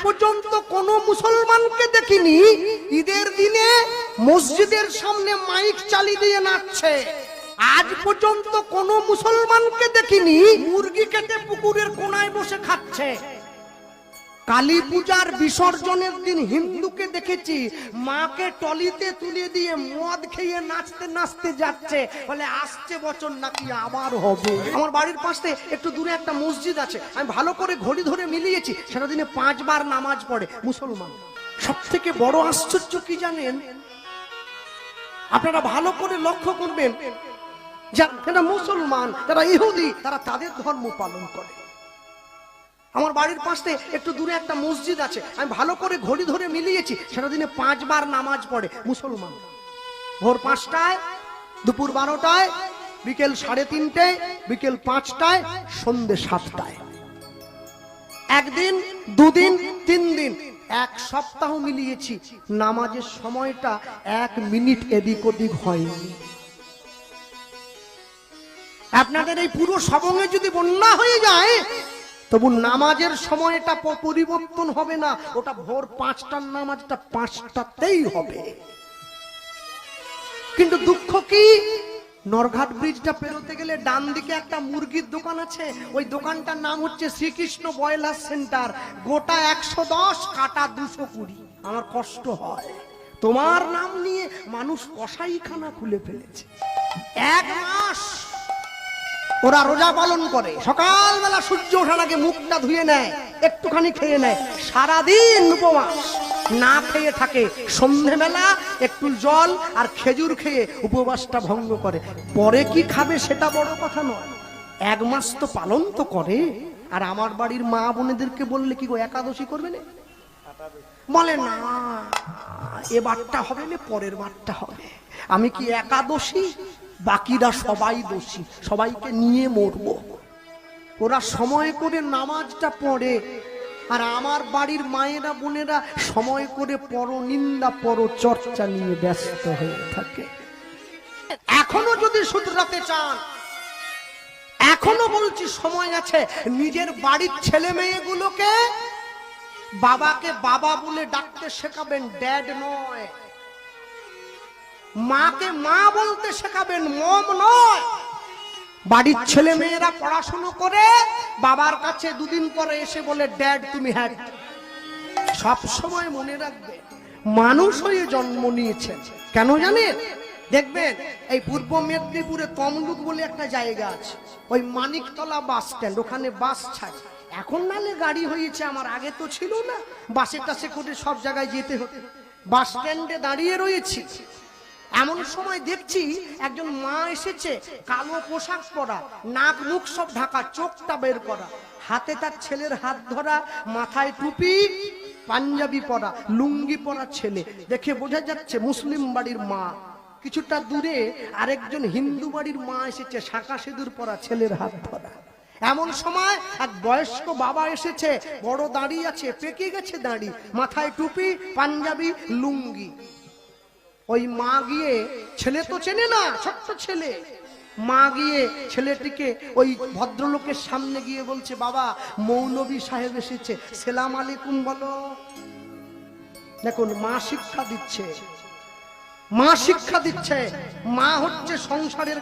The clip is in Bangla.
পর্যন্ত কোনো মুসলমানকে দেখিনি ঈদের দিনে মসজিদের সামনে মাইক চালিয়ে দিয়ে নাচছে। আজ পর্যন্ত কোনো মুসলমানকে দেখিনি মুরগি কেটে পুকুরের কোনায় বসে খাচ্ছে। কালী পূজার বিসর্জনের দিন হিন্দুকে দেখেছি মাকে টলিতে তুলে দিয়ে মদ খেয়ে নাচতে নাচতে যাচ্ছে, বলে আসছে বছর নাকি আবার হবে। আমার বাড়ির পাশে একটু দূরে একটা মসজিদ আছে, আমি ভালো করে ঘড়ি ধরে মিলিয়েছি, সেটা দিনে 5 বার নামাজ পড়ে মুসলমান। সব থেকে বড় আশ্চর্য কি জানেন, আপনারা ভালো করে লক্ষ্য করবেন, যারা মুসলমান, যারা ইহুদি, তারা তাদের ধর্ম পালন করে। আমার বাড়ির পাশে একটু দূরে একটা মসজিদ আছে, আমি ভালো করে ঘড়ি ধরে মিলিয়েছি, সেটা দিনে 5 বার নামাজ পড়ে মুসলমান। ভোর 5টায়, দুপুর 12টায়, বিকেল 3:30টায়, বিকেল 5টায়, সন্ধ্যে 7টায়। একদিন, দুদিন, 3 দিন, 1 সপ্তাহ মিলিয়েছি, নামাজের সময়টা 1 মিনিট এদিক ওদিক হয়নি। আপনাদের এই পুরো সবঙ্গে যদি বন্যা হয়ে যায় তবু নামাজের সময়টা পরিবর্তন হবে না, ওটা ভোর 5টার নামাজটা 5টাতেই হবে। কিন্তু দুঃখ কি, নরঘাট ব্রিজটা পেরোতে গেলে ডান দিকে একটা মুরগির দোকান আছে, ওই দোকানটার নাম হচ্ছে শ্রীকৃষ্ণ ব্রয়লার সেন্টার। গোটা 110, কাটা 220। আমার কষ্ট হয়, তোমার নাম নিয়ে মানুষ কসাইখানা খুলে ফেলেছে। 1 মাস ওরা রোজা পালন করে, সকালবেলা সূর্য ওঠার আগে মুখটা ধুয়ে নেয়, একটুখানি খেয়ে নেয়, সারাদিন উপবাস না খেয়ে থাকে, সন্ধ্যেবেলা একটু জল আর খেজুর খেয়ে উপবাসটা ভঙ্গ করে। পরে কি খাবে সেটা বড় কথা নয়, 1 মাস তো পালন তো করে। আর আমার বাড়ির মা বোনেদেরকে বললে কি গো একাদশী করবে না, বলে না এবারটা হবে না, পরের বারটা হবে। আমি কি একাদশী, বাকিরা সবাই দোষী, সবাইকে নিয়ে মরবো। ওরা সময় করে নামাজটা পড়ে, আর আমার বাড়ির মায়েরা বোনেরা সময় করে পরনিন্দা পরচর্চা নিয়ে ব্যস্ত হয়ে থাকে। এখনো যদি শুধরাতে চান, এখনো বলছি সময় আছে, নিজের বাড়ির ছেলে মেয়েগুলোকে বাবাকে বাবা বলে ডাকতে শেখাবেন, ড্যাড নয়। মাকে মা বলতে শেখাবেন, মম নয়। বাড়ির ছেলে মেয়েরা পড়াশোনা করে বাবার কাছে 2 দিন পরে এসে বলে ড্যাড তুমি হ্যাড। সব সময় মনে রাখবে, মানুষ হয়ে জন্ম নিয়েছেন, কেন জানেন? দেখবেন এই পূর্ব মেদিনীপুরে তমলুক বলে একটা জায়গা আছে, ওই মানিকতলা বাস স্ট্যান্ড, ওখানে বাস ছাড়ে। এখন নালে গাড়ি হয়েছে, আমার আগে তো ছিল না, বাসে টাসে করে সব জায়গায় যেতে হতো। বাস স্ট্যান্ডে দাঁড়িয়ে রয়েছি, এমন সময় দেখছি একজন মা এসেছে, কালো পোশাক পরা, নাক মুখ সব ঢাকা, চোখটা বের করা, হাতে তার ছেলের হাত ধরা, মাথায় টুপি, পাঞ্জাবি পরা, লুঙ্গি পরা ছেলে, দেখে বোঝা যাচ্ছে মুসলিম বাড়ির মা। কিছুটা দূরে আরেকজন হিন্দু বাড়ির মা এসেছে, শাঁখা সিঁদুর পরা, ছেলের হাত ধরা। এমন সময় এক বয়স্ক বাবা এসেছে, বড় দাড়ি আছে, পেকে গেছে দাড়ি, মাথায় টুপি, পাঞ্জাবি, লুঙ্গি। ওই মা গিয়ে, ছেলে তো চেনে না, ছোট্ট ছেলে, মা গিয়ে ছেলেটিকে ওই ভদ্রলোকের সামনে গিয়ে বলছে, বাবা মৌলভী সাহেব এসেছে, সালাম আলাইকুম বলো। দেখুন, মা শিক্ষা দিচ্ছে, মা শিক্ষা দিচ্ছে। মা হচ্ছে সংসারের